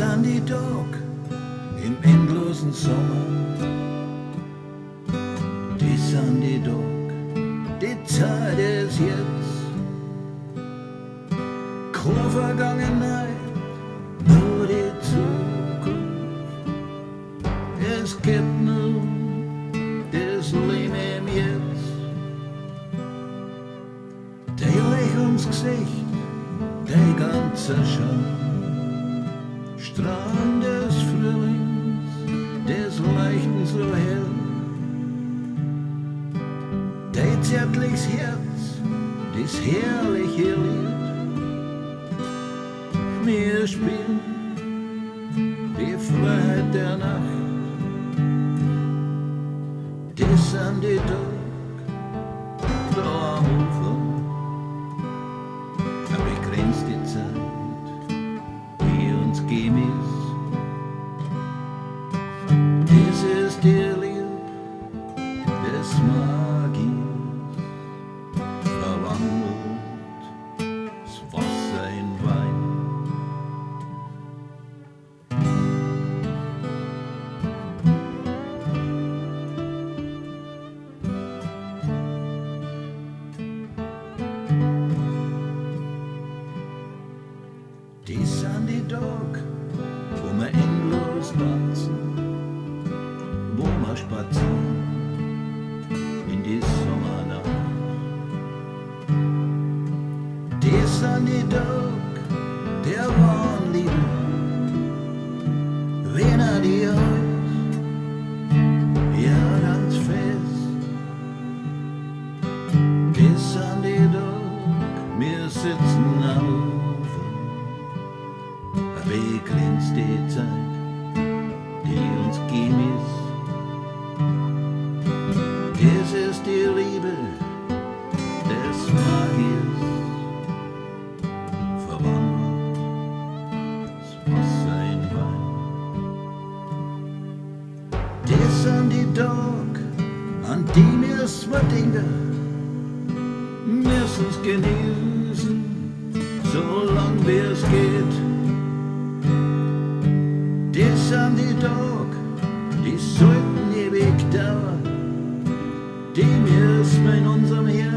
sind die Tag im endlosen Sommer. Die sind die Tag, die Zeit ist jetzt. Keine Vergangenheit, nur die Zukunft. Es gibt nur das Leben im Jetzt. Die Lächeln ins Gesicht, die ganze Schau. Strahlen des Frühlings, des Leichten so hell. Dein zärtliches Herz, das herrliche Lied. Wir spielen die Freiheit der Nacht. Das sind die Tag da am Ufer, begrenzte Zeit, die uns gegeben ist. Das ist dir lieb, das mag ich, verwandelt das Wasser in Wein. Die sind die Tag, wo wir endlos tanzen, wo wir spazieren in die Sommernacht. Die sind die Tag der wahren Liebe, wenn die hält, ja ganz fest. Die sind die Tag, wir sitzen auf. Begrenzte Zeit, die uns gegeben ist. Das ist die Liebe, das mag ich, verwandelt das Wasser in Wein. Das sind die Tag, an die wir's wir denken, müssen's genießen, solang wie es geht. Das sind die Tag, die sollten ewig dauern, die müssen wir in unserem Herzen